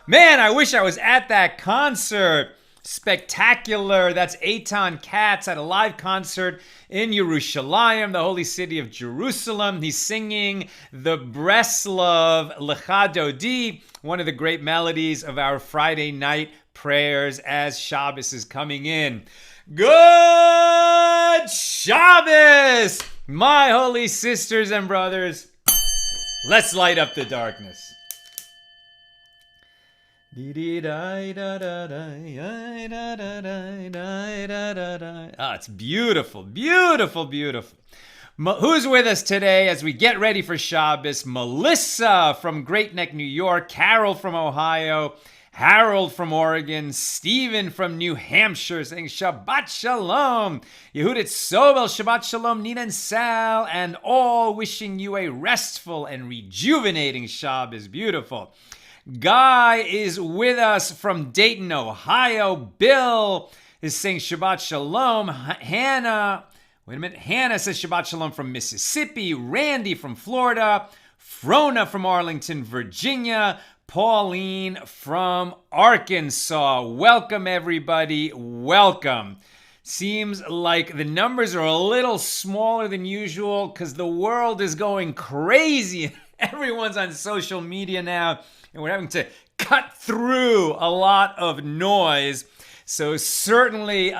Man, I wish I was at that concert. Spectacular. That's Eitan Katz at a live concert in Yerushalayim, the holy city of Jerusalem. He's singing the Breslov Lecha Dodi, one of the great melodies of our Friday night prayers as Shabbos is coming in. Good Shabbos, my holy sisters and brothers. Let's light up the darkness. Ah, it's beautiful, beautiful, beautiful. Who's with us today as we get ready for Shabbos? Melissa from Great Neck, New York, Carol from Ohio, Harold from Oregon, Stephen from New Hampshire saying Shabbat Shalom, Yehudit Sobel, Shabbat Shalom, Nina and Sal, and all wishing you a restful and rejuvenating Shabbos. Beautiful. Guy is with us from Dayton, Ohio. Bill is saying Shabbat Shalom. Hannah says Shabbat Shalom from Mississippi. Randy from Florida. Frona from Arlington, Virginia. Pauline from Arkansas. Welcome, everybody. Welcome. Seems like the numbers are a little smaller than usual because the world is going crazy. Everyone's on social media now, and we're having to cut through a lot of noise. So certainly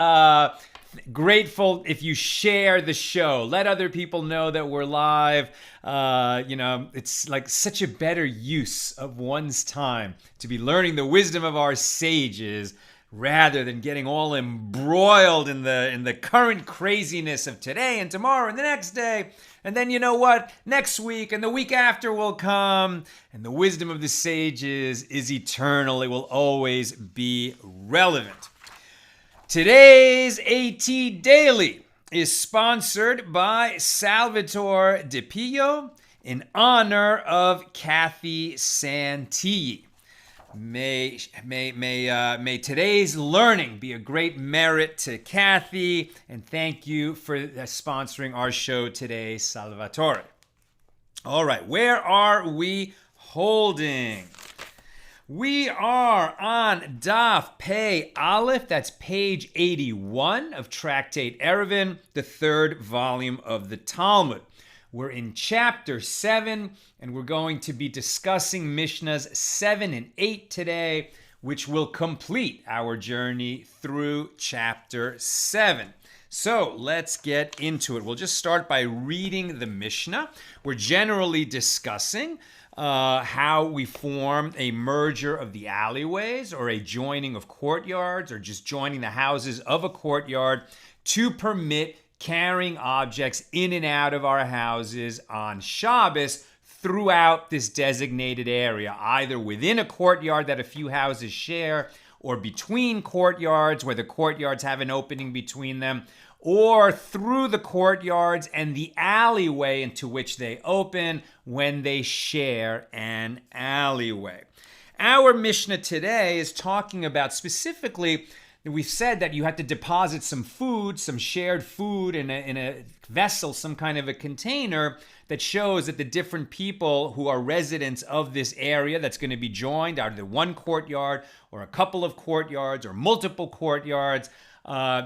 grateful if you share the show. Let other people know that we're live. It's like such a better use of one's time to be learning the wisdom of our sages rather than getting all embroiled in the current craziness of today and tomorrow and the next day. And then you know what? Next week and the week after will come. And the wisdom of the sages is eternal. It will always be relevant. Today's AT Daily is sponsored by Salvatore Di Pio in honor of Kathy Santilli. May today's learning be a great merit to Kathy, and thank you for sponsoring our show today, Salvatore. All right, where are we holding? We are on Daf Pei Aleph, that's page 81 of Tractate Eruvin, the third volume of the Talmud. We're in chapter 7, and we're going to be discussing Mishnas 7 and 8 today, which will complete our journey through chapter 7. So let's get into it. We'll just start by reading the Mishnah. We're generally discussing how we form a merger of the alleyways or a joining of courtyards or just joining the houses of a courtyard to permit carrying objects in and out of our houses on Shabbos throughout this designated area, either within a courtyard that a few houses share or between courtyards where the courtyards have an opening between them, or through the courtyards and the alleyway into which they open when they share an alleyway. Our Mishnah today is talking about specifically, we've said that you have to deposit some food, some shared food in a vessel, some kind of a container that shows that the different people who are residents of this area that's going to be joined, either one courtyard or a couple of courtyards or multiple courtyards,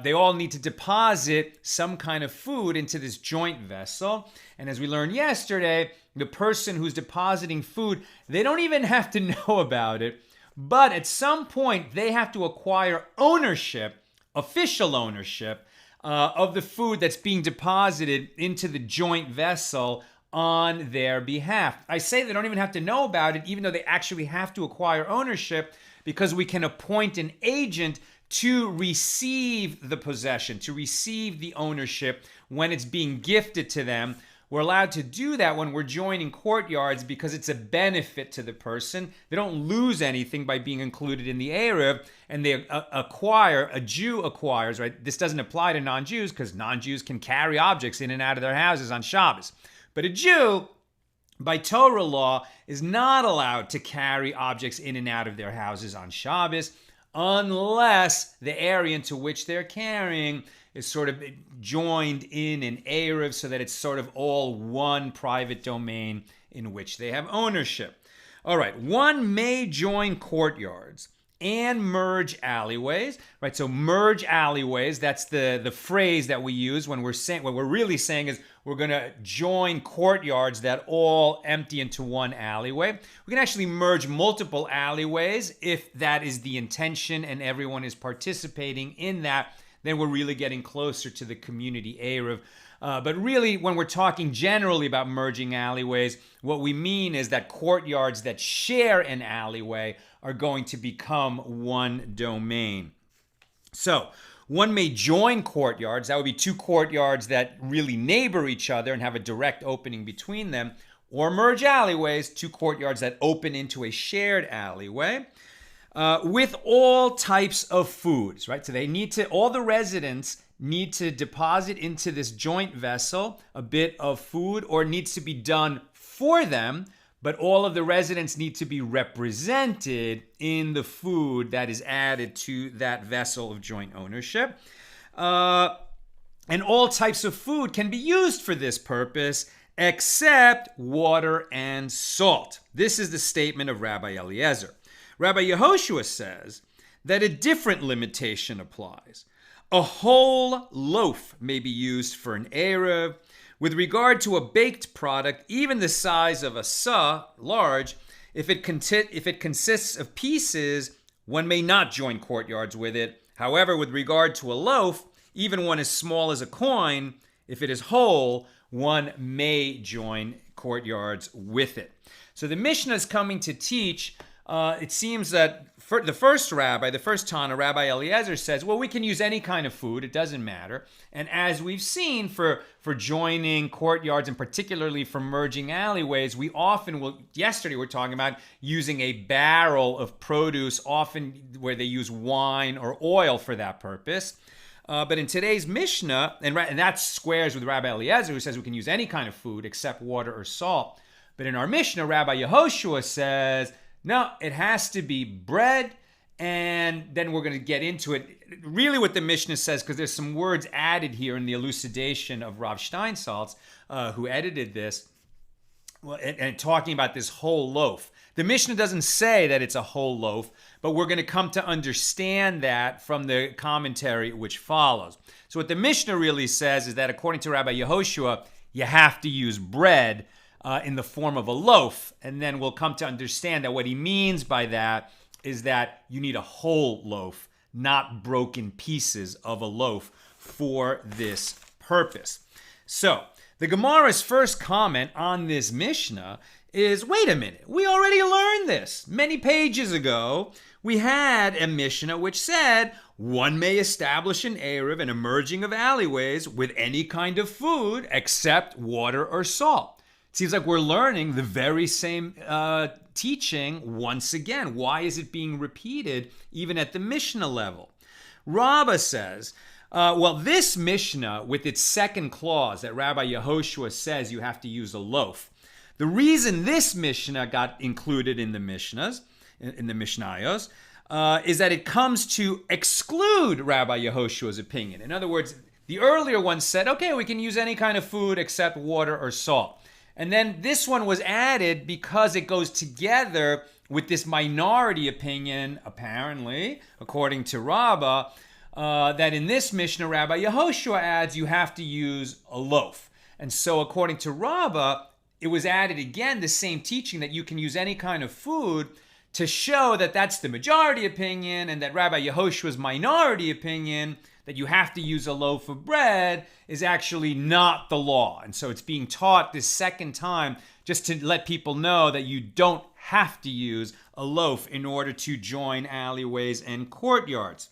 they all need to deposit some kind of food into this joint vessel. And as we learned yesterday, the person who's depositing food, they don't even have to know about it. But at some point, they have to acquire ownership, official ownership, of the food that's being deposited into the joint vessel on their behalf. I say they don't even have to know about it, even though they actually have to acquire ownership, because we can appoint an agent to receive the possession, to receive the ownership when it's being gifted to them. We're allowed to do that when we're joining courtyards because it's a benefit to the person. They don't lose anything by being included in the eruv, and they a Jew acquires, right? This doesn't apply to non-Jews because non-Jews can carry objects in and out of their houses on Shabbos. But a Jew, by Torah law, is not allowed to carry objects in and out of their houses on Shabbos unless the area into which they're carrying is sort of joined in an eruv so that it's sort of all one private domain in which they have ownership. All right, one may join courtyards and merge alleyways, right? So merge alleyways, that's the phrase that we use when we're saying, what we're really saying is we're gonna join courtyards that all empty into one alleyway. We can actually merge multiple alleyways if that is the intention and everyone is participating in that, then we're really getting closer to the community eruv. But really, when we're talking generally about merging alleyways, what we mean is that courtyards that share an alleyway are going to become one domain. So, one may join courtyards. That would be two courtyards that really neighbor each other and have a direct opening between them. Or merge alleyways, two courtyards that open into a shared alleyway. With all types of foods, right? So all the residents need to deposit into this joint vessel a bit of food, or it needs to be done for them, but all of the residents need to be represented in the food that is added to that vessel of joint ownership. And all types of food can be used for this purpose, except water and salt. This is the statement of Rabbi Eliezer. Rabbi Yehoshua says that a different limitation applies. A whole loaf may be used for an eruv. With regard to a baked product, even the size of a sah, large, if it consists of pieces, one may not join courtyards with it. However, with regard to a loaf, even one as small as a coin, if it is whole, one may join courtyards with it. So the Mishnah is coming to teach, it seems that the first Tana, Rabbi Eliezer, says, well, we can use any kind of food, it doesn't matter. And as we've seen for joining courtyards, and particularly for merging alleyways, we often will, yesterday we're talking about using a barrel of produce, often where they use wine or oil for that purpose. But in today's Mishnah, and that squares with Rabbi Eliezer, who says we can use any kind of food except water or salt. But in our Mishnah, Rabbi Yehoshua says, no, it has to be bread, and then we're going to get into it. Really what the Mishnah says, because there's some words added here in the elucidation of Rav Steinsaltz, who edited this, and talking about this whole loaf. The Mishnah doesn't say that it's a whole loaf, but we're going to come to understand that from the commentary which follows. So what the Mishnah really says is that according to Rabbi Yehoshua, you have to use bread in the form of a loaf. And then we'll come to understand that what he means by that is that you need a whole loaf, not broken pieces of a loaf for this purpose. So the Gemara's first comment on this Mishnah is, wait a minute, we already learned this. Many pages ago, we had a Mishnah which said one may establish an eruv and a merging of alleyways with any kind of food except water or salt. It seems like we're learning the very same teaching once again. Why is it being repeated even at the Mishnah level? Rabbah says, this Mishnah with its second clause that Rabbi Yehoshua says you have to use a loaf. The reason this Mishnah got included in the Mishnahs, in the Mishnayos, is that it comes to exclude Rabbi Yehoshua's opinion. In other words, the earlier one said, okay, we can use any kind of food except water or salt. And then this one was added because it goes together with this minority opinion, apparently, according to Rabbah, that in this Mishnah, Rabbi Yehoshua adds you have to use a loaf. And so according to Rabbah, it was added again, the same teaching that you can use any kind of food to show that that's the majority opinion, and that Rabbi Yehoshua's minority opinion that you have to use a loaf of bread is actually not the law. And so it's being taught this second time just to let people know that you don't have to use a loaf in order to join alleyways and courtyards.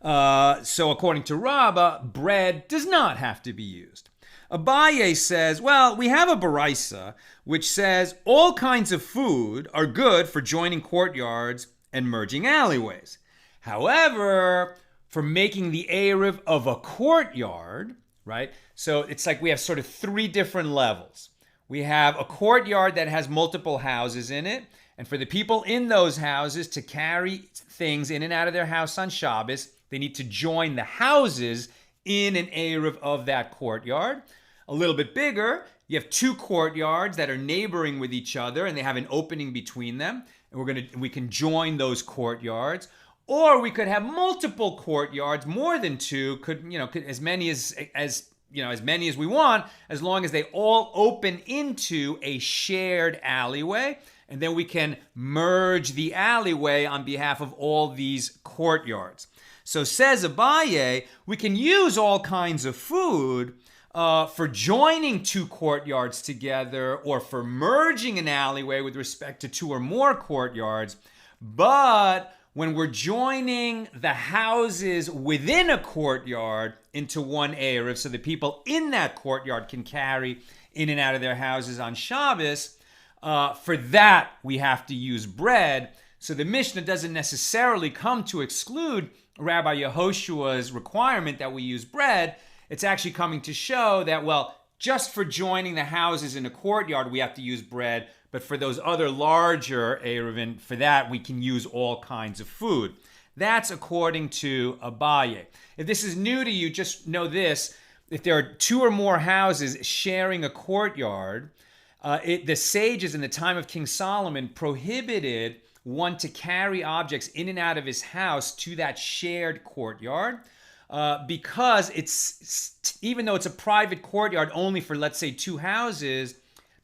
So according to Rabbah, bread does not have to be used. Abaye says, well, we have a baraisa which says all kinds of food are good for joining courtyards and merging alleyways. However, for making the eruv of a courtyard, right? So it's like we have sort of three different levels. We have a courtyard that has multiple houses in it, and for the people in those houses to carry things in and out of their house on Shabbos, they need to join the houses in an eruv of that courtyard. a little bit bigger, you have two courtyards that are neighboring with each other and they have an opening between them. And we can join those courtyards. Or we could have multiple courtyards, more than two, could as many as we want, as long as they all open into a shared alleyway. And then we can merge the alleyway on behalf of all these courtyards. So says Abaye, we can use all kinds of food for joining two courtyards together or for merging an alleyway with respect to two or more courtyards. But when we're joining the houses within a courtyard into one eruv, so the people in that courtyard can carry in and out of their houses on Shabbos, for that we have to use bread. So the Mishnah doesn't necessarily come to exclude Rabbi Yehoshua's requirement that we use bread. It's actually coming to show that, well, just for joining the houses in a courtyard, we have to use bread. But for those other larger eruvin, for that, we can use all kinds of food. That's according to Abaye. If this is new to you, just know this. If there are two or more houses sharing a courtyard, the sages in the time of King Solomon prohibited one to carry objects in and out of his house to that shared courtyard. Because even though it's a private courtyard only for, let's say, two houses,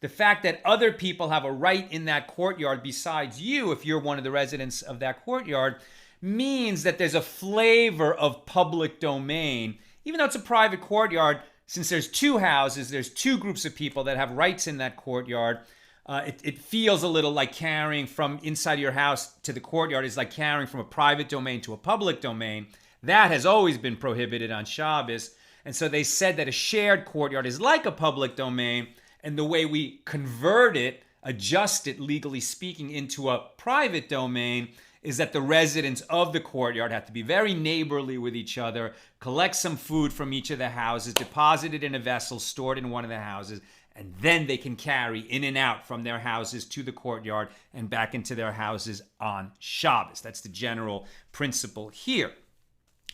the fact that other people have a right in that courtyard besides you, if you're one of the residents of that courtyard, means that there's a flavor of public domain. Even though it's a private courtyard, since there's two houses, there's two groups of people that have rights in that courtyard, it feels a little like carrying from inside your house to the courtyard is like carrying from a private domain to a public domain. That has always been prohibited on Shabbos. And so they said that a shared courtyard is like a public domain. And the way we convert it, adjust it, legally speaking, into a private domain is that the residents of the courtyard have to be very neighborly with each other, collect some food from each of the houses, deposit it in a vessel, stored in one of the houses, and then they can carry in and out from their houses to the courtyard and back into their houses on Shabbos. That's the general principle here.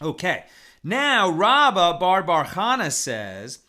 Okay, now Rabbah Bar Chana says,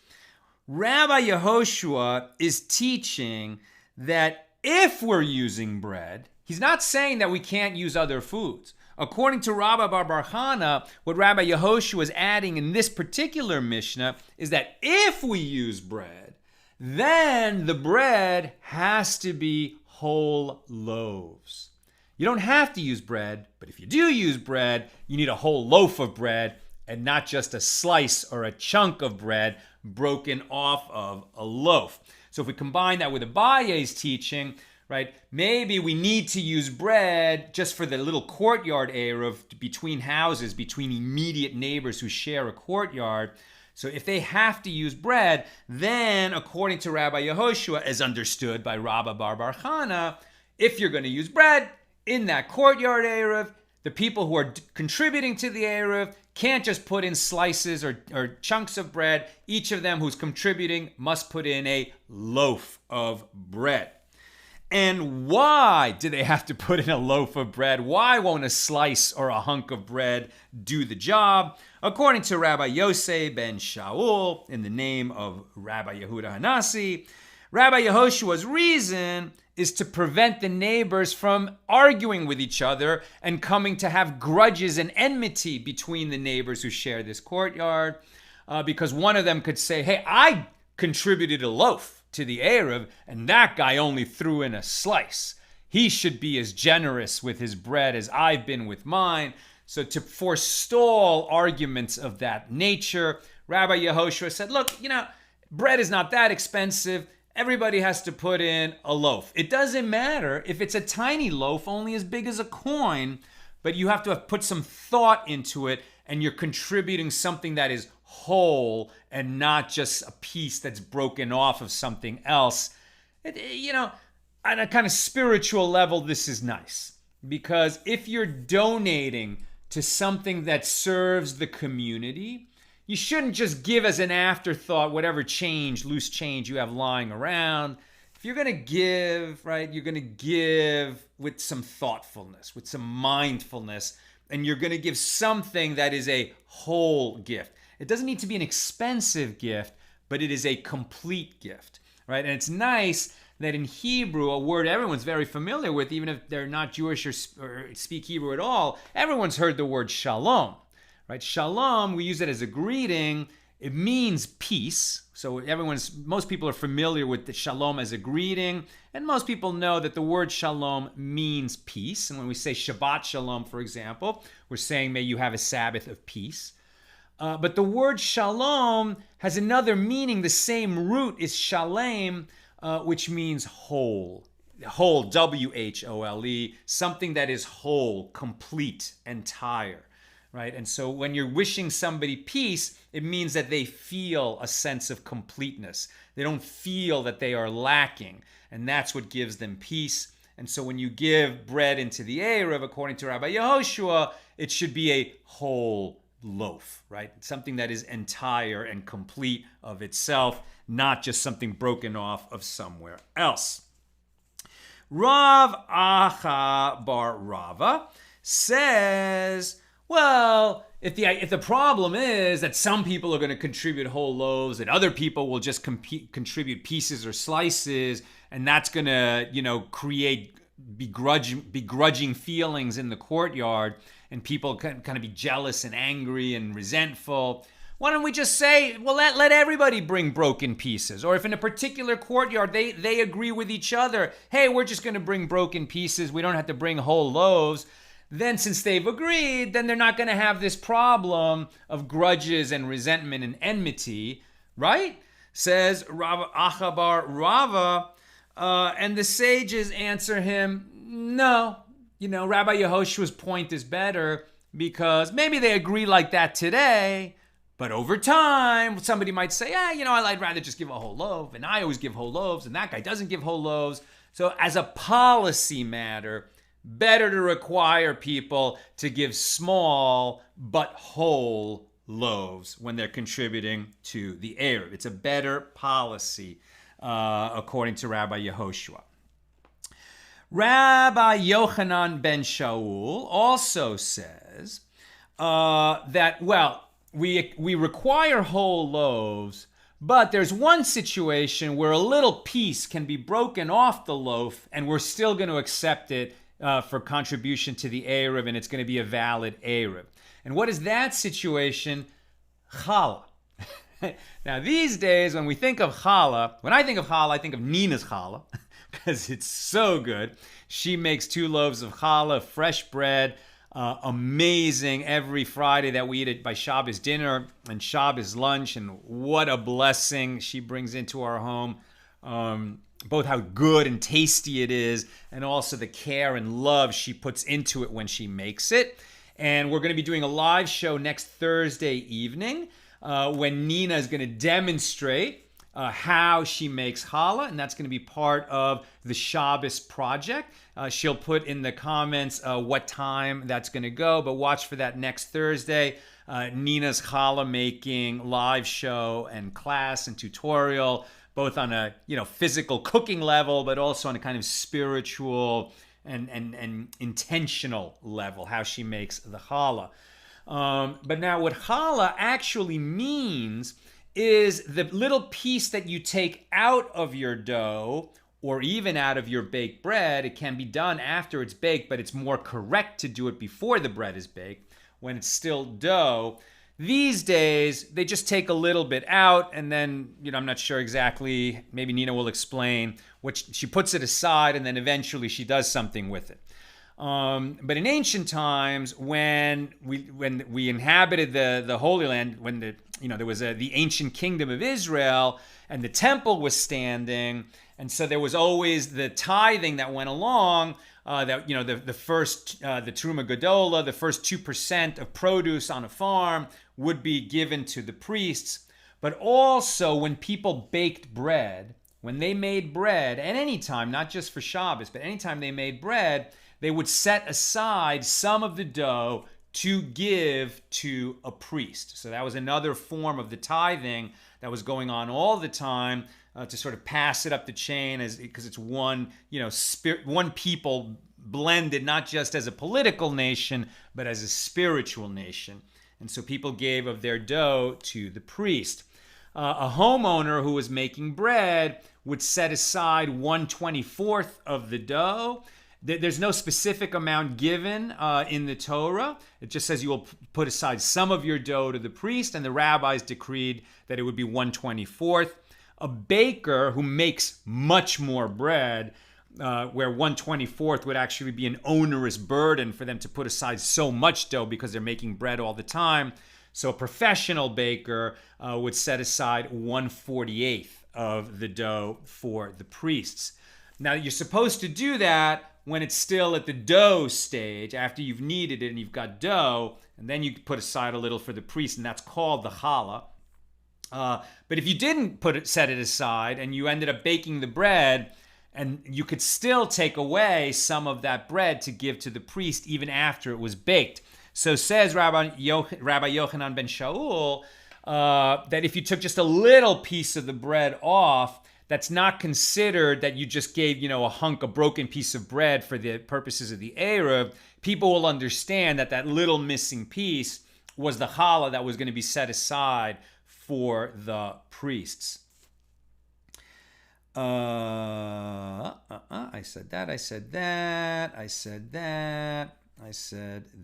Rabbi Yehoshua is teaching that if we're using bread, he's not saying that we can't use other foods. According to Rabbah Bar Chana, what Rabbi Yehoshua is adding in this particular Mishnah is that if we use bread, then the bread has to be whole loaves. You don't have to use bread, but if you do use bread, you need a whole loaf of bread and not just a slice or a chunk of bread broken off of a loaf. So if we combine that with Abaye's teaching, right, maybe we need to use bread just for the little courtyard eruv between houses, between immediate neighbors who share a courtyard. So if they have to use bread, then according to Rabbi Yehoshua, as understood by Rabbah Bar Chana, if you're going to use bread in that courtyard eruv, the people who are contributing to the eruv can't just put in slices or chunks of bread. Each of them who's contributing must put in a loaf of bread. And why do they have to put in a loaf of bread? Why won't a slice or a hunk of bread do the job? According to Rabbi Yosei ben Shaul, in the name of Rabbi Yehuda Hanasi, Rabbi Yehoshua's reason is to prevent the neighbors from arguing with each other and coming to have grudges and enmity between the neighbors who share this courtyard. Because one of them could say, hey, I contributed a loaf to the eruv, and that guy only threw in a slice. He should be as generous with his bread as I've been with mine. So to forestall arguments of that nature, Rabbi Yehoshua said, look, bread is not that expensive. Everybody has to put in a loaf. It doesn't matter if it's a tiny loaf, only as big as a coin, but you have to have put some thought into it, and you're contributing something that is whole and not just a piece that's broken off of something else. On a kind of spiritual level, this is nice. Because if you're donating to something that serves the community, you shouldn't just give as an afterthought whatever loose change you have lying around. If you're going to give, right, you're going to give with some thoughtfulness, with some mindfulness, and you're going to give something that is a whole gift. It doesn't need to be an expensive gift, but it is a complete gift, right? And it's nice that in Hebrew, a word everyone's very familiar with, even if they're not Jewish or speak Hebrew at all, everyone's heard the word shalom, right? Shalom, we use it as a greeting. It means peace. So most people are familiar with the shalom as a greeting, and most people know that the word shalom means peace. And when we say Shabbat shalom, for example, we're saying may you have a Sabbath of peace. But the word shalom has another meaning. The same root is shalem, which means whole. Whole, W-H-O-L-E, something that is whole, complete, entire. Right? And so when you're wishing somebody peace, it means that they feel a sense of completeness. They don't feel that they are lacking. And that's what gives them peace. And so when you give bread into the eruv, according to Rabbi Yehoshua, it should be a whole loaf, right? Something that is entire and complete of itself, not just something broken off of somewhere else. Rav Acha bar Rava says, well, if the problem is that some people are going to contribute whole loaves and other people will just contribute pieces or slices, and that's going to, create begrudging feelings in the courtyard, and people can kind of be jealous and angry and resentful, why don't we just say, well, let everybody bring broken pieces? Or if in a particular courtyard they agree with each other, hey, we're just going to bring broken pieces, we don't have to bring whole loaves, then since they've agreed, then they're not going to have this problem of grudges and resentment and enmity, right? Says Rav Acha bar Rava, and the sages answer him, no. Rabbi Yehoshua's point is better because maybe they agree like that today, but over time, somebody might say, I'd rather just give a whole loaf, and I always give whole loaves, and that guy doesn't give whole loaves. So as a policy matter, better to require people to give small but whole loaves when they're contributing to the eruv. It's a better policy, according to Rabbi Yehoshua. Rabbi Yochanan ben Shaul also says that, we require whole loaves, but there's one situation where a little piece can be broken off the loaf and we're still going to accept it for contribution to the eruv, and it's going to be a valid eruv. And what is that situation? Challah. Now, these days, when I think of challah, I think of Nina's challah, because it's so good. She makes 2 loaves of challah, fresh bread, amazing every Friday that we eat it by Shabbos dinner and Shabbos lunch, and what a blessing she brings into our home. Both how good and tasty it is, and also the care and love she puts into it when she makes it. And we're going to be doing a live show next Thursday evening when Nina is going to demonstrate how she makes challah, and that's going to be part of the Shabbos project. She'll put in the comments what time that's going to go, but watch for that next Thursday. Nina's challah making live show and class and tutorial, both on a physical cooking level, but also on a kind of spiritual and intentional level, how she makes the challah. But now what challah actually means is the little piece that you take out of your dough or even out of your baked bread. It can be done after it's baked, but it's more correct to do it before the bread is baked when it's still dough. These days, they just take a little bit out, and then, I'm not sure exactly, maybe Nina will explain, she puts it aside, and then eventually she does something with it. But in ancient times, when we inhabited the Holy Land, when there was the ancient kingdom of Israel, and the temple was standing, and so there was always the tithing that went along. The first the Truma Gadola, the first 2% of produce on a farm would be given to the priests. But also when people baked bread, when they made bread, at any time, not just for Shabbos, but anytime they made bread, they would set aside some of the dough to give to a priest. So that was another form of the tithing that was going on all the time, to sort of pass it up the chain, because it's one people blended, not just as a political nation, but as a spiritual nation. And so people gave of their dough to the priest. a homeowner who was making bread would set aside 1/24th of the dough. There's no specific amount given in the Torah. It just says you will put aside some of your dough to the priest, and the rabbis decreed that it would be 1/24th. A baker who makes much more bread, where 1/24th would actually be an onerous burden for them to put aside so much dough because they're making bread all the time. So a professional baker would set aside 1/48th of the dough for the priests. Now, you're supposed to do that when it's still at the dough stage, after you've kneaded it and you've got dough, and then you put aside a little for the priest, and that's called the challah. But if you didn't set it aside and you ended up baking the bread, and you could still take away some of that bread to give to the priest even after it was baked. So says Rabbi Yochanan ben Shaul that if you took just a little piece of the bread off, that's not considered that you just gave, a broken piece of bread for the purposes of the eruv. People will understand that that little missing piece was the challah that was going to be set aside for the priests. I said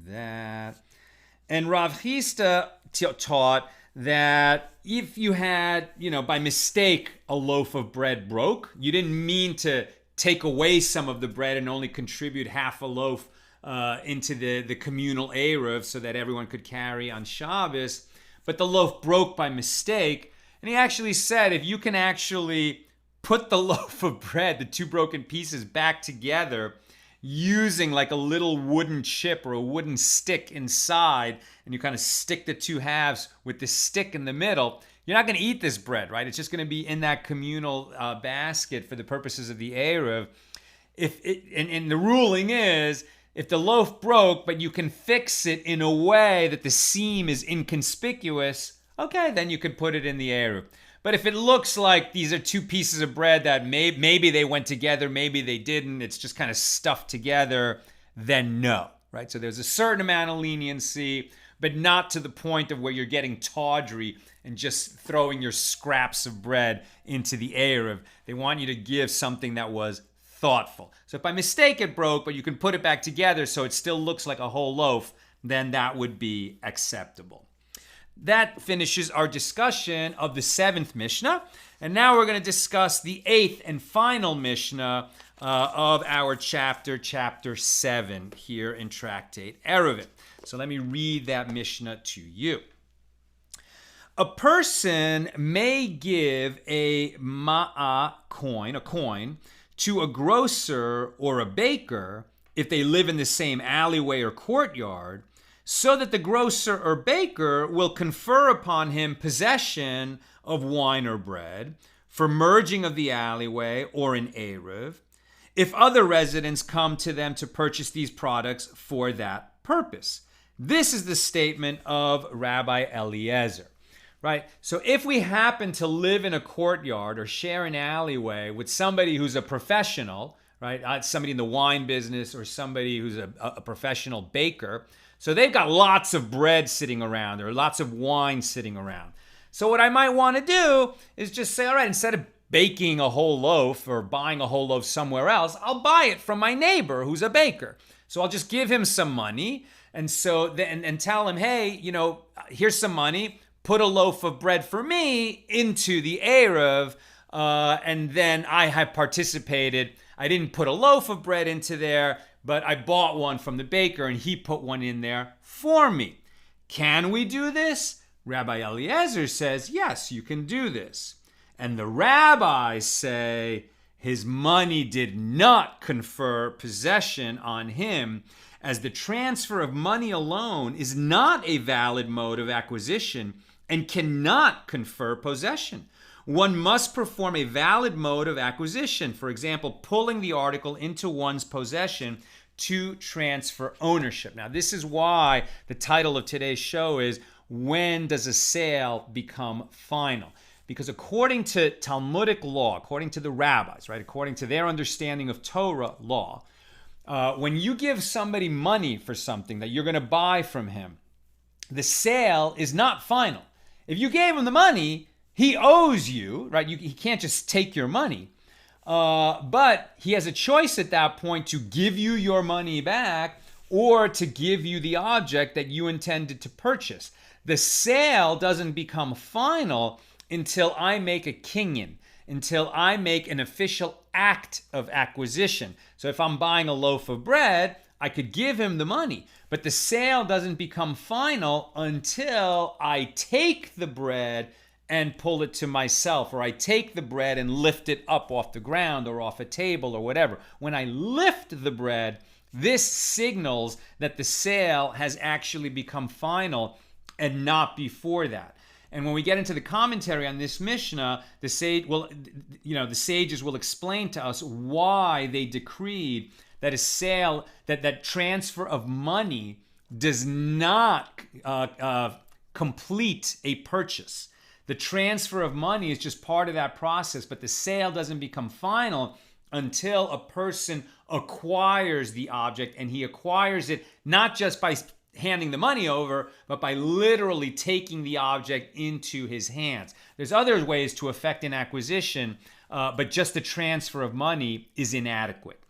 that. And Rav Chisda taught that if you had, by mistake, a loaf of bread broke, you didn't mean to take away some of the bread and only contribute half a loaf into the communal eruv so that everyone could carry on Shabbos, but the loaf broke by mistake. And he actually said, if you can actually put the loaf of bread, the two broken pieces, back together using like a little wooden chip or a wooden stick inside, and you kind of stick the two halves with the stick in the middle, you're not going to eat this bread, right? It's just going to be in that communal basket for the purposes of the eruv. And the ruling is, if the loaf broke, but you can fix it in a way that the seam is inconspicuous, okay, then you could put it in the eruv. But if it looks like these are two pieces of bread that maybe they went together, maybe they didn't, it's just kind of stuffed together, then no, right? So there's a certain amount of leniency, but not to the point of where you're getting tawdry and just throwing your scraps of bread into the eruv. They want you to give something that was thoughtful. So if by mistake it broke, but you can put it back together so it still looks like a whole loaf, then that would be acceptable. That finishes our discussion of the 7th Mishnah. And now we're going to discuss the 8th and final Mishnah of our chapter 7 here in Tractate Eruvin. So let me read that Mishnah to you. A person may give a coin, to a grocer or a baker if they live in the same alleyway or courtyard, so that the grocer or baker will confer upon him possession of wine or bread for merging of the alleyway or an eruv, if other residents come to them to purchase these products for that purpose. This is the statement of Rabbi Eliezer, right? So if we happen to live in a courtyard or share an alleyway with somebody who's a professional, right? Somebody in the wine business or somebody who's a professional baker, so they've got lots of bread sitting around or lots of wine sitting around. So what I might want to do is just say, all right, instead of baking a whole loaf or buying a whole loaf somewhere else, I'll buy it from my neighbor who's a baker. So I'll just give him some money and tell him, hey, here's some money. Put a loaf of bread for me into the eruv, and then I have participated. I didn't put a loaf of bread into there, but I bought one from the baker and he put one in there for me. Can we do this? Rabbi Eliezer says, yes, you can do this. And the rabbis say his money did not confer possession on him, as the transfer of money alone is not a valid mode of acquisition and cannot confer possession. One must perform a valid mode of acquisition, for example, pulling the article into one's possession to transfer ownership. Now, this is why the title of today's show is, when does a sale become final? Because according to Talmudic law, according to the rabbis, right, according to their understanding of Torah law, when you give somebody money for something that you're going to buy from him, the sale is not final. If you gave him the money, he owes you, right? He can't just take your money. But he has a choice at that point to give you your money back or to give you the object that you intended to purchase. The sale doesn't become final until I make a kinyan, until I make an official act of acquisition. So if I'm buying a loaf of bread, I could give him the money, but the sale doesn't become final until I take the bread and pull it to myself, or I take the bread and lift it up off the ground or off a table or whatever. When I lift the bread, this signals that the sale has actually become final and not before that. And when we get into the commentary on this Mishnah, the sages will explain to us why they decreed that a sale, that transfer of money does not complete a purchase. The transfer of money is just part of that process, but the sale doesn't become final until a person acquires the object, and he acquires it not just by handing the money over, but by literally taking the object into his hands. There's other ways to effect an acquisition, but just the transfer of money is inadequate.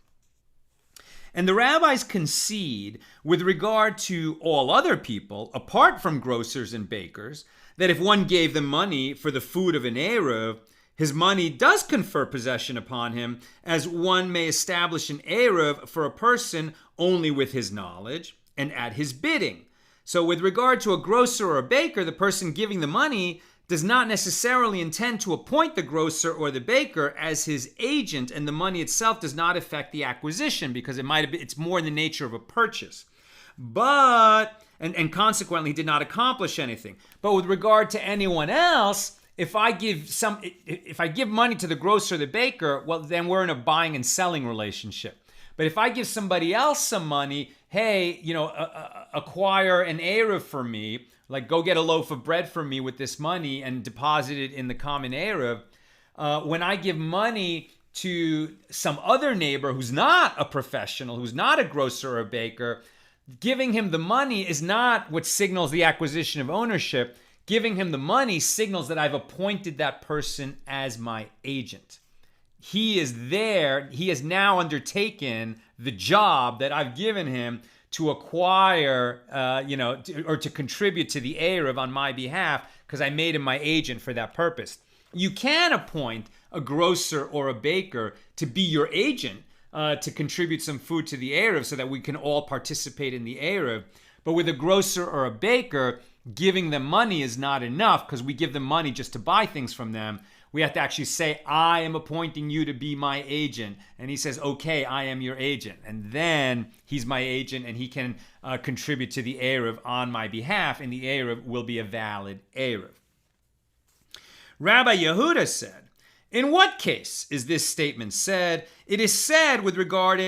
And the rabbis concede, with regard to all other people, apart from grocers and bakers, that if one gave them money for the food of an eruv, his money does confer possession upon him, as one may establish an eruv for a person only with his knowledge and at his bidding. So with regard to a grocer or a baker, the person giving the money does not necessarily intend to appoint the grocer or the baker as his agent, and the money itself does not affect the acquisition because it's more in the nature of a purchase. But and consequently, he did not accomplish anything. But with regard to anyone else, if I give money to the grocer or the baker, well, then we're in a buying and selling relationship. But if I give somebody else some money, hey, acquire an eruv for me, like go get a loaf of bread for me with this money and deposit it in the common eruv. When I give money to some other neighbor who's not a professional, who's not a grocer or a baker, giving him the money is not what signals the acquisition of ownership. Giving him the money signals that I've appointed that person as my agent. He is there. He has now undertaken the job that I've given him to acquire, or to contribute to the eruv on my behalf, because I made him my agent for that purpose. You can appoint a grocer or a baker to be your agent, to contribute some food to the eruv so that we can all participate in the eruv. But with a grocer or a baker, giving them money is not enough, because we give them money just to buy things from them. We have to actually say, I am appointing you to be my agent. And he says, okay, I am your agent. And then he's my agent and he can contribute to the eruv on my behalf, and the eruv will be a valid eruv. Rabbi Yehuda said, in what case is this statement said? It is said with regard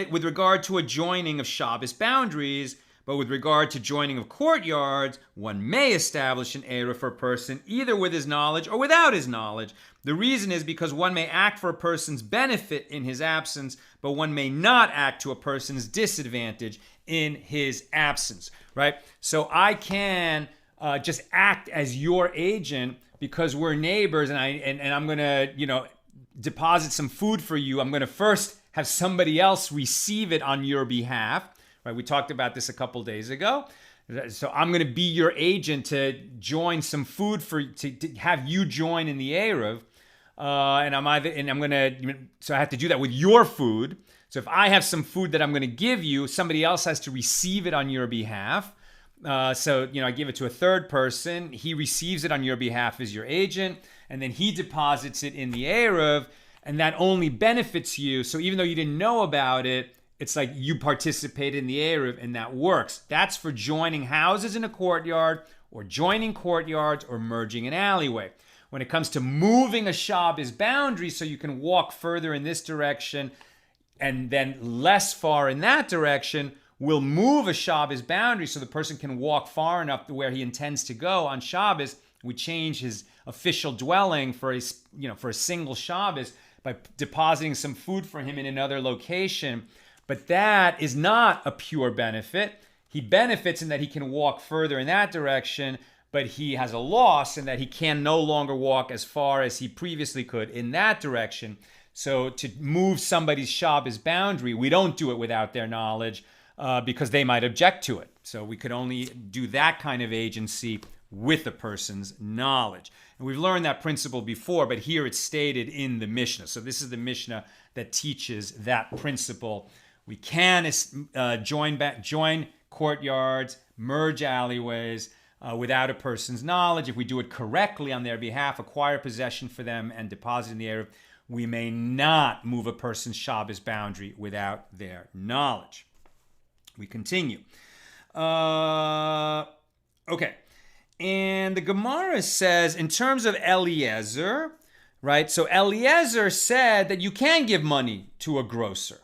to a joining of Shabbos boundaries, but with regard to joining of courtyards, one may establish an eruv for a person either with his knowledge or without his knowledge. The reason is because one may act for a person's benefit in his absence, but one may not act to a person's disadvantage in his absence, right? So I can just act as your agent because we're neighbors, and I'm going to, deposit some food for you. I'm going to first have somebody else receive it on your behalf, right? We talked about this a couple days ago. So I'm going to be your agent to join some food to have you join in the eruv, so I have to do that with your food. So if I have some food that I'm going to give you, somebody else has to receive it on your behalf. I give it to a third person. He receives it on your behalf as your agent, and then he deposits it in the eruv, and that only benefits you. So even though you didn't know about it, it's like you participate in the eruv, and that works. That's for joining houses in a courtyard, or joining courtyards, or merging an alleyway. When it comes to moving a Shabbos boundary so you can walk further in this direction and then less far in that direction, we'll move a Shabbos boundary so the person can walk far enough to where he intends to go on Shabbos. We change his official dwelling for a single Shabbos by depositing some food for him in another location. But that is not a pure benefit. He benefits in that he can walk further in that direction, but he has a loss in that he can no longer walk as far as he previously could in that direction. So to move somebody's Shabbos boundary, we don't do it without their knowledge because they might object to it. So we could only do that kind of agency with a person's knowledge. And we've learned that principle before, but here it's stated in the Mishna. So this is the Mishna that teaches that principle. We can join courtyards, merge alleyways without a person's knowledge. If we do it correctly on their behalf, acquire possession for them and deposit in the eruv, we may not move a person's Shabbos boundary without their knowledge. We continue. Okay. And the Gemara says, in terms of Eliezer, right? So Eliezer said that you can give money to a grocer.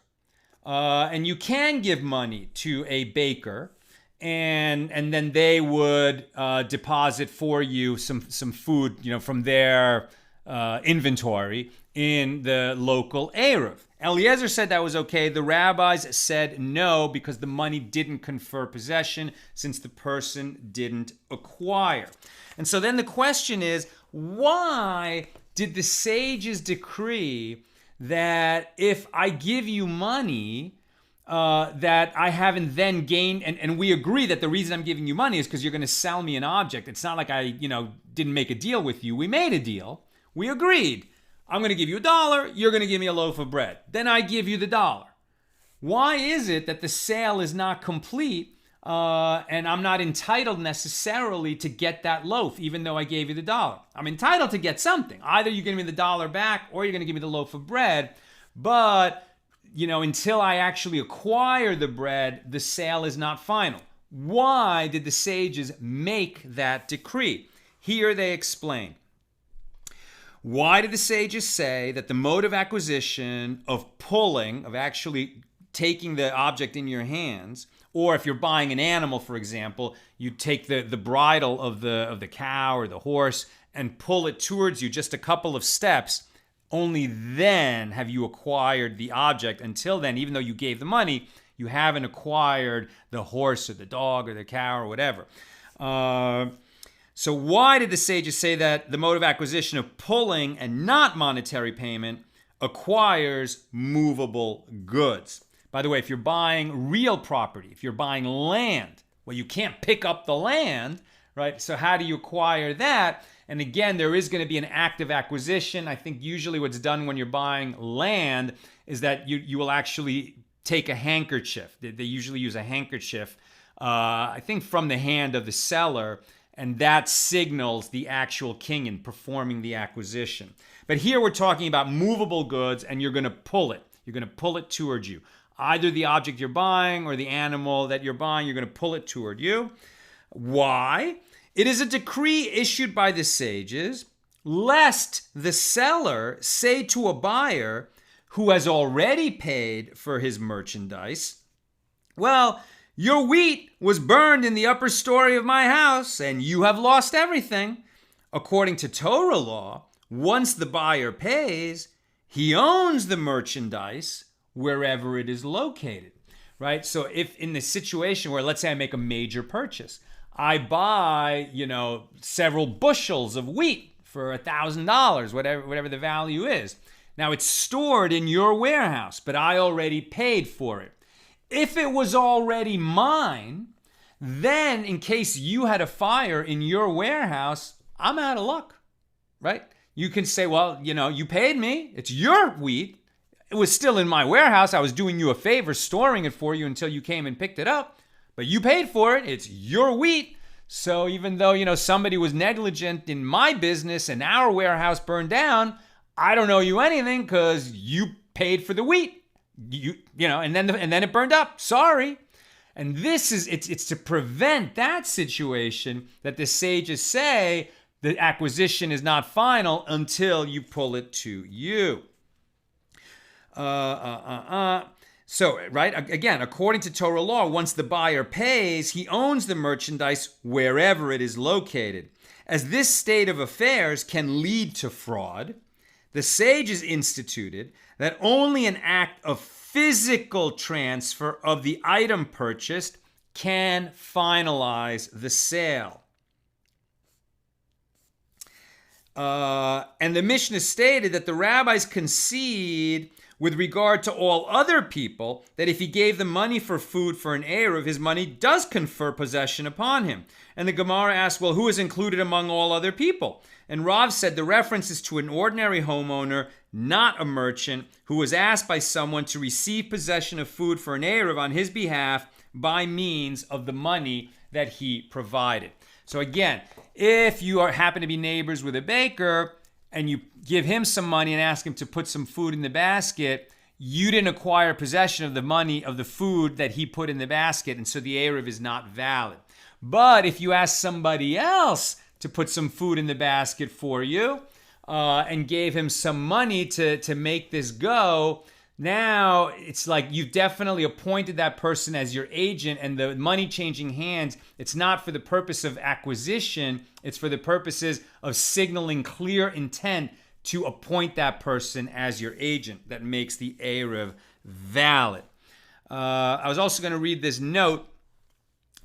And you can give money to a baker. And then they would deposit for you some food, from their inventory in the local eruv. Eliezer said that was okay. The rabbis said no because the money didn't confer possession since the person didn't acquire. And so then the question is, why did the sages decree that if I give you money, that I haven't then gained, and we agree that the reason I'm giving you money is because you're going to sell me an object. It's not like I, didn't make a deal with you. We made a deal. We agreed. I'm going to give you $1. You're going to give me a loaf of bread. Then I give you the $1. Why is it that the sale is not complete and I'm not entitled necessarily to get that loaf, even though I gave you the $1? I'm entitled to get something. Either you're going to give me the $1 back or you're going to give me the loaf of bread. But until I actually acquire the bread, the sale is not final. Why did the sages make that decree? Here they explain. Why did the sages say that the mode of acquisition of pulling, of actually taking the object in your hands, or if you're buying an animal, for example, you take the bridle of the cow or the horse and pull it towards you just a couple of steps, only then have you acquired the object. Until then, even though you gave the money, you haven't acquired the horse or the dog or the cow or whatever. So why did the sages say that the mode of acquisition of pulling and not monetary payment acquires movable goods? By the way, if you're buying real property, if you're buying land, well, you can't pick up the land, right? So how do you acquire that? And again, there is going to be an active acquisition. I think usually what's done when you're buying land is that you will actually take a handkerchief. They usually use a handkerchief, I think from the hand of the seller, and that signals the actual kinyan performing the acquisition. But here we're talking about movable goods, and you're going to pull it. You're going to pull it towards you. Either the object you're buying or the animal that you're buying, you're going to pull it toward you. Why? It is a decree issued by the sages, lest the seller say to a buyer who has already paid for his merchandise, well, your wheat was burned in the upper story of my house, and you have lost everything. According to Torah law, once the buyer pays, he owns the merchandise wherever it is located, right? So if in the situation where, let's say I make a major purchase, I buy, several bushels of wheat for $1,000, whatever the value is. Now it's stored in your warehouse, but I already paid for it. If it was already mine, then in case you had a fire in your warehouse, I'm out of luck, right? You can say, well, you paid me. It's your wheat. It was still in my warehouse. I was doing you a favor storing it for you until you came and picked it up. But you paid for it. It's your wheat. So even though, somebody was negligent in my business and our warehouse burned down, I don't owe you anything because you paid for the wheat. And then it burned up. Sorry. And this is, it's to prevent that situation that the sages say the acquisition is not final until you pull it to you. So, right, again, according to Torah law, once the buyer pays, he owns the merchandise wherever it is located. As this state of affairs can lead to fraud, the sages instituted that only an act of physical transfer of the item purchased can finalize the sale. And the Mishna stated that the rabbis concede with regard to all other people that if he gave them money for food for an eruv, his money does confer possession upon him. And the Gemara asked, well, who is included among all other people? And Rav said the reference is to an ordinary homeowner, not a merchant, who was asked by someone to receive possession of food for an eruv on his behalf by means of the money that he provided. So again, if you happen to be neighbors with a baker and you give him some money and ask him to put some food in the basket, you didn't acquire possession of the money of the food that he put in the basket, and so the eruv is not valid. But if you ask somebody else to put some food in the basket for you and gave him some money to make this go, now it's like you've definitely appointed that person as your agent, and the money changing hands, it's not for the purpose of acquisition, it's for the purposes of signaling clear intent to appoint that person as your agent. That makes the eruv valid. I was also going to read this note.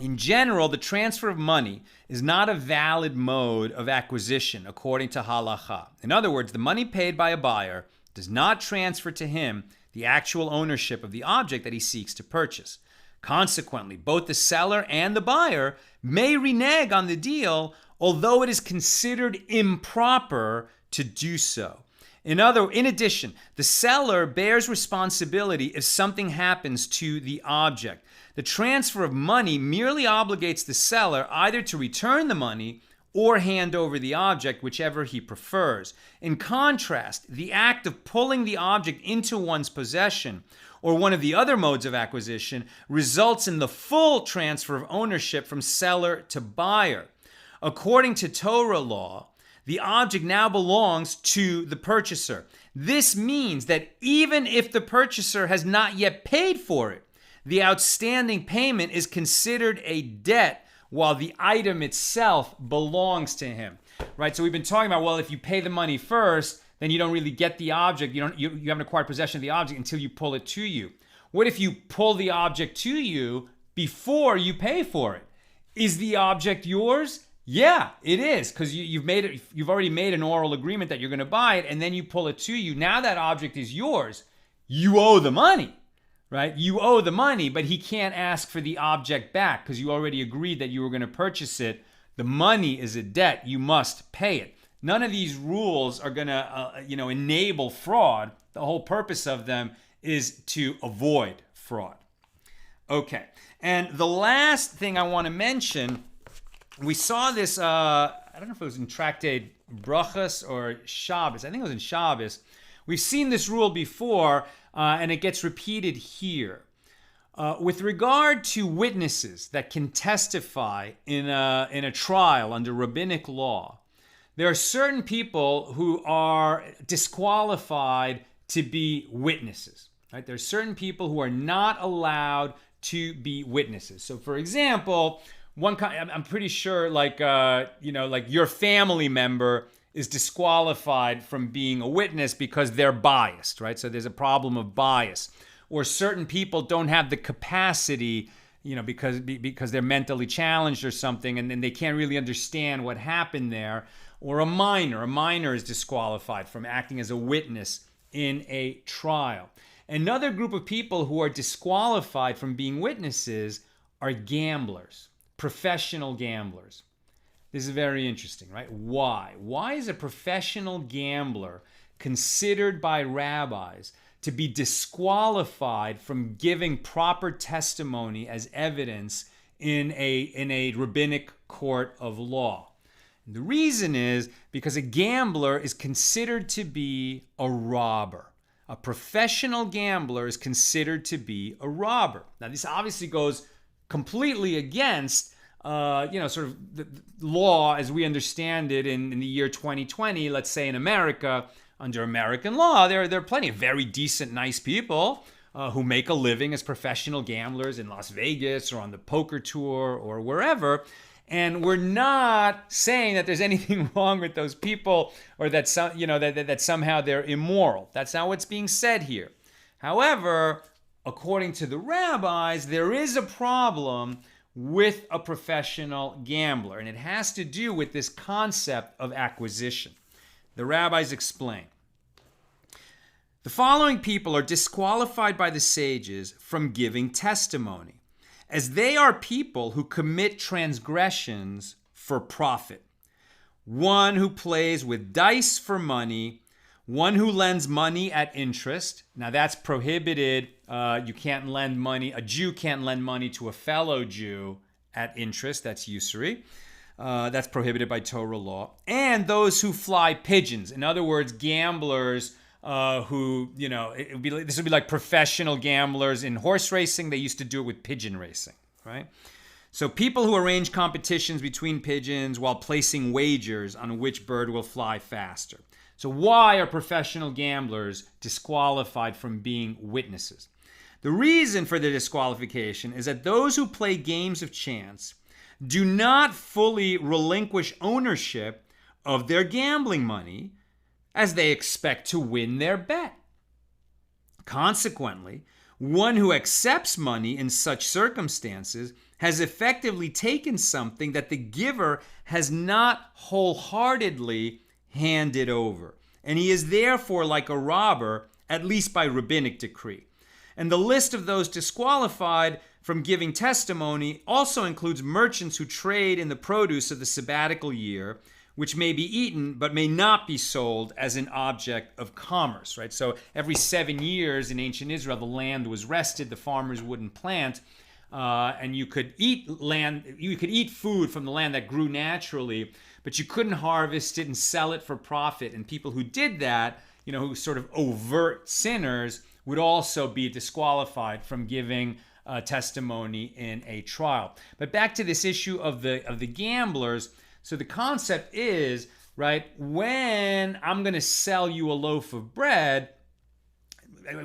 In general, the transfer of money is not a valid mode of acquisition according to halacha. In other words, the money paid by a buyer does not transfer to him the actual ownership of the object that he seeks to purchase. Consequently, both the seller and the buyer may renege on the deal, although it is considered improper to do so. In addition, the seller bears responsibility if something happens to the object. The transfer of money merely obligates the seller either to return the money or hand over the object, whichever he prefers. In contrast, the act of pulling the object into one's possession, or one of the other modes of acquisition, results in the full transfer of ownership from seller to buyer. According to Torah law, the object now belongs to the purchaser. This means that even if the purchaser has not yet paid for it, the outstanding payment is considered a debt while the item itself belongs to him, right? So we've been talking about, well, if you pay the money first, then you don't really get the object. You haven't acquired possession of the object until you pull it to you. What if you pull the object to you before you pay for it? Is the object yours? Yeah, it is, because you've already made an oral agreement that you're going to buy it, and then you pull it to you. Now that object is yours. You owe the money. Right? You owe the money, but he can't ask for the object back because you already agreed that you were going to purchase it. The money is a debt. You must pay it. None of these rules are going to, enable fraud. The whole purpose of them is to avoid fraud. Okay. And the last thing I want to mention, we saw this, I don't know if it was in Tractate Brachas or Shabbos. I think it was in Shabbos. We've seen this rule before, and it gets repeated here. With regard to witnesses that can testify in a trial under rabbinic law, there are certain people who are disqualified to be witnesses. Right? There are certain people who are not allowed to be witnesses. So, for example, I'm pretty sure, like your family member is disqualified from being a witness because they're biased, right? So there's a problem of bias. Or certain people don't have the capacity, because they're mentally challenged or something, and then they can't really understand what happened there. Or a minor is disqualified from acting as a witness in a trial. Another group of people who are disqualified from being witnesses are gamblers, professional gamblers. This is very interesting, right? Why? Why is a professional gambler considered by rabbis to be disqualified from giving proper testimony as evidence in a rabbinic court of law? And the reason is because a gambler is considered to be a robber. A professional gambler is considered to be a robber. Now, this obviously goes completely against sort of the law as we understand it in the year 2020, let's say in America. Under American law, there are plenty of very decent, nice people who make a living as professional gamblers in Las Vegas or on the poker tour or wherever. And we're not saying that there's anything wrong with those people or that that somehow they're immoral. That's not what's being said here. However, according to the rabbis, there is a problem with a professional gambler, and it has to do with this concept of acquisition. The rabbis explain. The following people are disqualified by the sages from giving testimony, as they are people who commit transgressions for profit. One who plays with dice for money, one who lends money at interest. Now that's prohibited. You can't lend money. A Jew can't lend money to a fellow Jew at interest. That's usury. That's prohibited by Torah law. And those who fly pigeons. In other words, gamblers who, this would be like professional gamblers in horse racing. They used to do it with pigeon racing, right? So people who arrange competitions between pigeons while placing wagers on which bird will fly faster. So why are professional gamblers disqualified from being witnesses? The reason for the disqualification is that those who play games of chance do not fully relinquish ownership of their gambling money, as they expect to win their bet. Consequently, one who accepts money in such circumstances has effectively taken something that the giver has not wholeheartedly handed over, and he is therefore like a robber, at least by rabbinic decree. And the list of those disqualified from giving testimony also includes merchants who trade in the produce of the sabbatical year, which may be eaten but may not be sold as an object of commerce, right? So every 7 years in ancient Israel, the land was rested, the farmers wouldn't plant, and you could eat food from the land that grew naturally, but you couldn't harvest it and sell it for profit. And people who did that, who sort of overt sinners, would also be disqualified from giving testimony in a trial. But back to this issue of the gamblers. So the concept is, right, when I'm going to sell you a loaf of bread,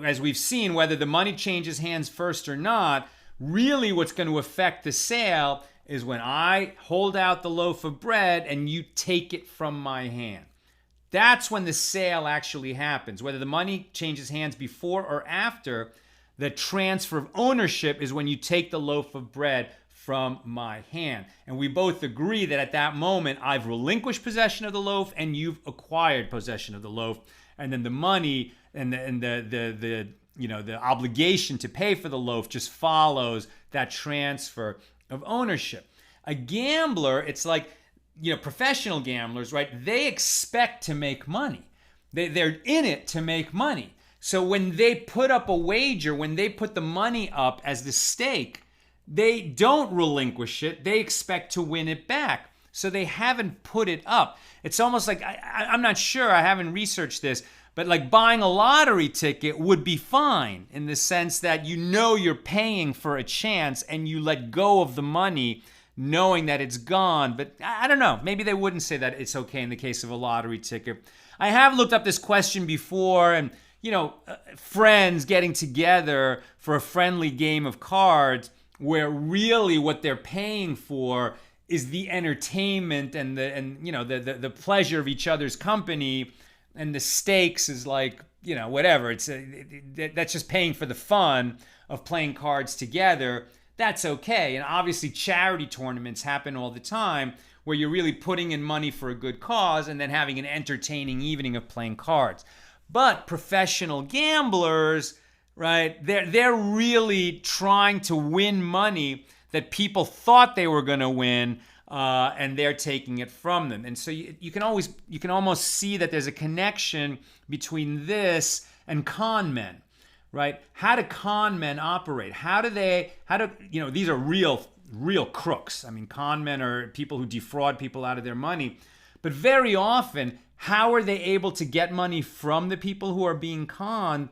as we've seen, whether the money changes hands first or not, really what's going to affect the sale is when I hold out the loaf of bread and you take it from my hand. That's when the sale actually happens. Whether the money changes hands before or after, the transfer of ownership is when you take the loaf of bread from my hand. And we both agree that at that moment, I've relinquished possession of the loaf and you've acquired possession of the loaf. And then the money and the obligation to pay for the loaf just follows that transfer of ownership. A gambler, it's like, professional gamblers, right? They expect to make money. They're in it to make money. So when they put up a wager, when they put the money up as the stake, they don't relinquish it. They expect to win it back. So they haven't put it up. It's almost like, I'm not sure, I haven't researched this, but like buying a lottery ticket would be fine in the sense that you're paying for a chance and you let go of the money knowing that it's gone. But I don't know, maybe they wouldn't say that it's okay in the case of a lottery ticket. I have looked up this question before, and friends getting together for a friendly game of cards where really what they're paying for is the entertainment and the pleasure of each other's company, and the stakes is like, whatever. That's just paying for the fun of playing cards together. That's okay. And obviously charity tournaments happen all the time where you're really putting in money for a good cause and then having an entertaining evening of playing cards. But professional gamblers, right, they're really trying to win money that people thought they were going to win, and they're taking it from them. And so you can almost see that there's a connection between this and con men, right? How do con men operate? These are real crooks. I mean, con men are people who defraud people out of their money. But very often, how are they able to get money from the people who are being conned?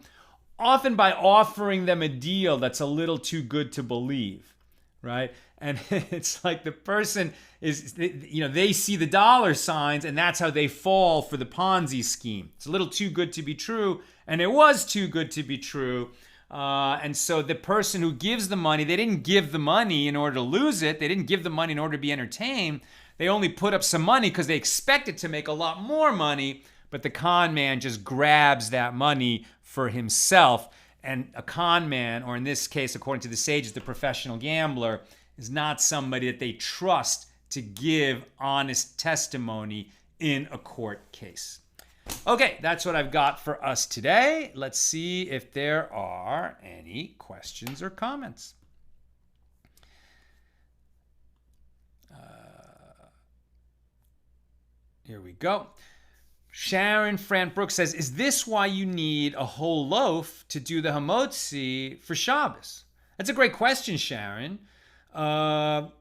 Often by offering them a deal that's a little too good to believe, right? And it's like the person is, they see the dollar signs and that's how they fall for the Ponzi scheme. It's a little too good to be true, and it was too good to be true. And so the person who gives the money, they didn't give the money in order to lose it. They didn't give the money in order to be entertained. They only put up some money because they expected to make a lot more money, but the con man just grabs that money for himself. And a con man, or in this case, according to the sages, the professional gambler, is not somebody that they trust to give honest testimony in a court case. Okay, that's what I've got for us today. Let's see if there are any questions or comments. Here we go. Sharon Brooks says, is this why you need a whole loaf to do the hamotzi for Shabbos? That's a great question, Sharon. I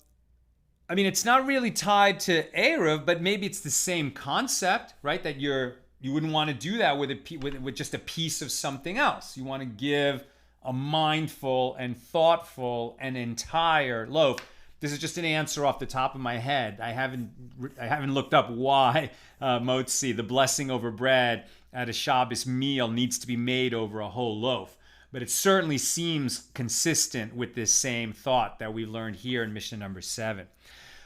mean, it's not really tied to eruv, but maybe it's the same concept, right? That you wouldn't want to do that with just a piece of something else. You want to give a mindful and thoughtful and entire loaf. This is just an answer off the top of my head. I haven't looked up why motzi, the blessing over bread at a Shabbos meal, needs to be made over a whole loaf. But it certainly seems consistent with this same thought that we learned here in Mishnah number 7.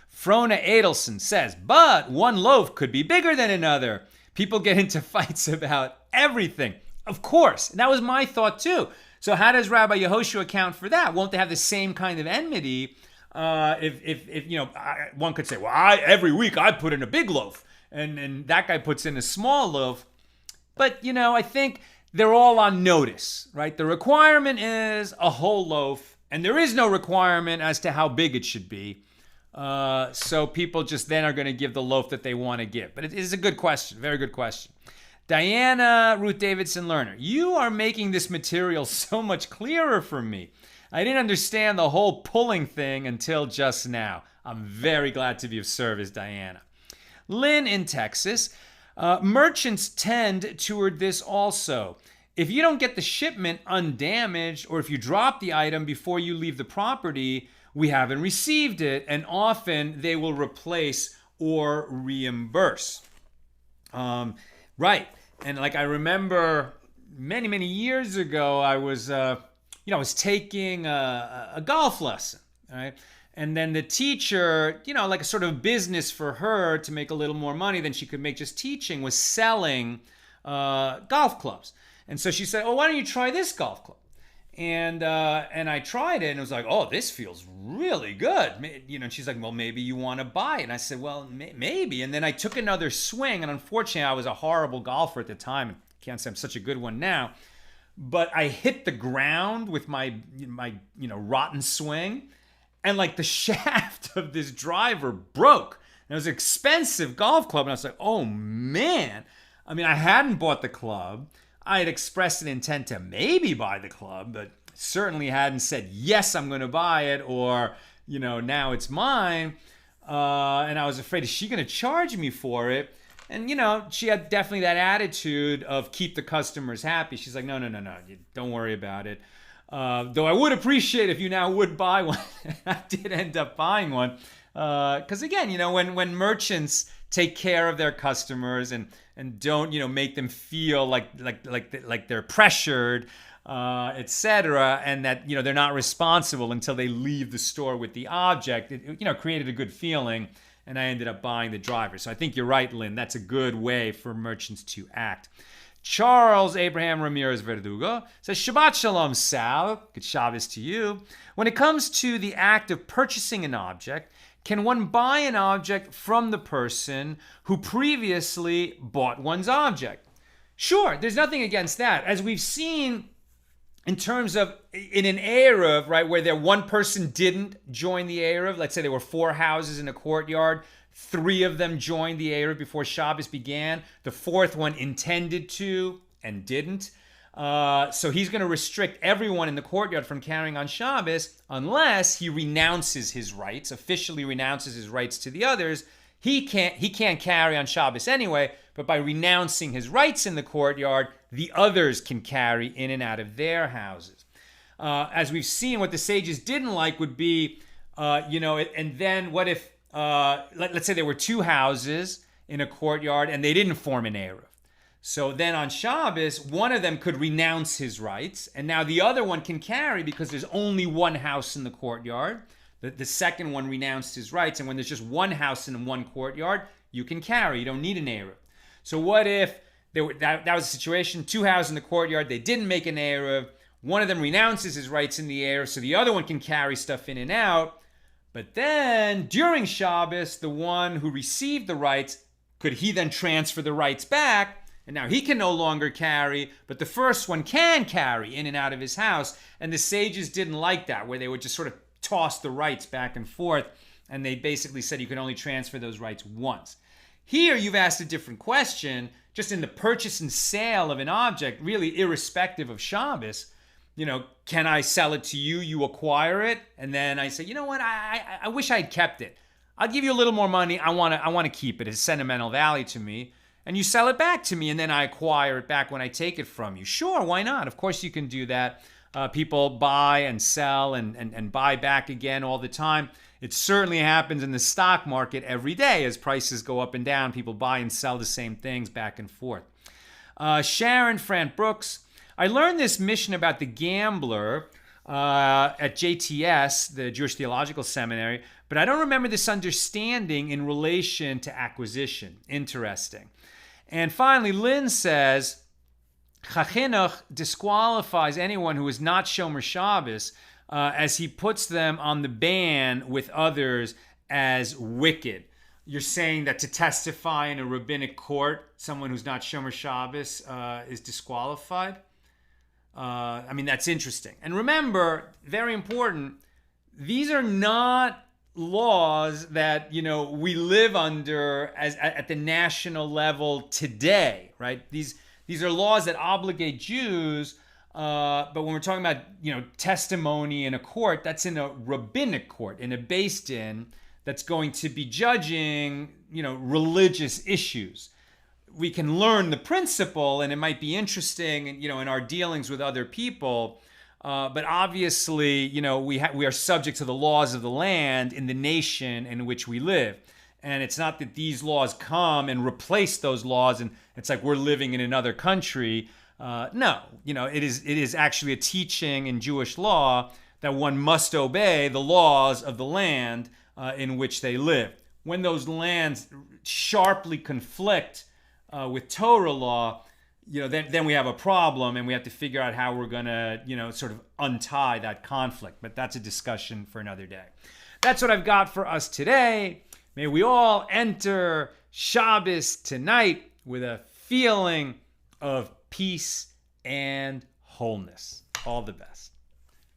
Frona Adelson says, but one loaf could be bigger than another. People get into fights about everything. Of course, and that was my thought too. So how does Rabbi Yehoshua account for that? Won't they have the same kind of enmity? If one could say, well, every week I put in a big loaf, and that guy puts in a small loaf. But, I think they're all on notice, right? The requirement is a whole loaf, and there is no requirement as to how big it should be. So people just then are going to give the loaf that they want to give. But it is a good question, very good question. Diana Ruth Davidson Lerner, you are making this material so much clearer for me. I didn't understand the whole pulling thing until just now. I'm very glad to be of service, Diana. Lynn in Texas, merchants tend toward this also. If you don't get the shipment undamaged, or if you drop the item before you leave the property, we haven't received it, and often they will replace or reimburse. Right, and like I remember many years ago, I was taking a golf lesson, right? And then the teacher, like a sort of business for her to make a little more money than she could make just teaching, was selling golf clubs. And so she said, oh, why don't you try this golf club? And I tried it, and it was like, oh, this feels really good. And she's like, well, maybe you want to buy it. And I said, well, maybe. And then I took another swing, and unfortunately, I was a horrible golfer at the time. I can't say I'm such a good one now. But I hit the ground with my rotten swing, and like the shaft of this driver broke. And it was an expensive golf club, and I was like, oh man. I mean, I hadn't bought the club. I had expressed an intent to maybe buy the club, but certainly hadn't said, yes, I'm going to buy it, or, now it's mine. And I was afraid, is she going to charge me for it? And, she had definitely that attitude of keep the customers happy. She's like, no, don't worry about it. Though I would appreciate if you now would buy one. I did end up buying one. Because again, when merchants take care of their customers and don't, make them feel like they're pressured, etc., and that, they're not responsible until they leave the store with the object, it created a good feeling. And I ended up buying the driver. So I think you're right, Lynn. That's a good way for merchants to act. Charles Abraham Ramirez Verdugo says, Shabbat Shalom, Sal. Good Shabbos to you. When it comes to the act of purchasing an object, can one buy an object from the person who previously bought one's object? Sure, there's nothing against that. As we've seen in terms of in an eruv, right, where one person didn't join the eruv, let's say there were 4 houses in a courtyard, 3 of them joined the eruv before Shabbos began, the 4th one intended to and didn't. So he's going to restrict everyone in the courtyard from carrying on Shabbos unless he renounces his rights, officially renounces his rights to the others. He can't carry on Shabbos anyway, but by renouncing his rights in the courtyard, the others can carry in and out of their houses. As we've seen, what the sages didn't like would be, and then what if, let's say there were 2 houses in a courtyard and they didn't form an eruv. So then on Shabbos, one of them could renounce his rights, and now the other one can carry because there's only 1 house in the courtyard. The second one renounced his rights, and when there's just 1 house in 1 courtyard, you can carry. You don't need an eruv. So what if that was a situation, 2 houses in the courtyard, they didn't make an eruv, one of them renounces his rights in the eruv, so the other one can carry stuff in and out, but then during Shabbos, the one who received the rights, could he then transfer the rights back And now he can no longer carry, but the first one can carry in and out of his house. And the sages didn't like that, where they would just sort of toss the rights back and forth. And they basically said you can only transfer those rights once. Here, you've asked a different question, just in the purchase and sale of an object, really irrespective of Shabbos. Can I sell it to you? You acquire it, and then I say, you know what? I wish I'd kept it. I'll give you a little more money. I want to keep it. It's sentimental value to me. And you sell it back to me, and then I acquire it back when I take it from you. Sure, why not? Of course you can do that. People buy and sell and buy back again all the time. It certainly happens in the stock market every day. As prices go up and down, people buy and sell the same things back and forth. Sharon Frant Brooks, I learned this Mishna about the gambler at JTS, the Jewish Theological Seminary, but I don't remember this understanding in relation to acquisition. Interesting. And finally, Lynn says, Chachinuch disqualifies anyone who is not Shomer Shabbos as he puts them on the ban with others as wicked. You're saying that to testify in a rabbinic court, someone who's not Shomer Shabbos is disqualified? That's interesting. And remember, very important, these are not laws that we live under at the national level today, right? These are laws that obligate Jews, but when we're talking about testimony in a court, that's in a rabbinic court, in a beis din that's going to be judging religious issues. We can learn the principle, and it might be interesting, in our dealings with other people. But obviously, we are subject to the laws of the land in the nation in which we live. And it's not that these laws come and replace those laws, and it's like we're living in another country. No, it is actually a teaching in Jewish law that one must obey the laws of the land in which they live. When those lands sharply conflict with Torah law, then we have a problem, and we have to figure out how we're going to, sort of untie that conflict. But that's a discussion for another day. That's what I've got for us today. May we all enter Shabbos tonight with a feeling of peace and wholeness. All the best.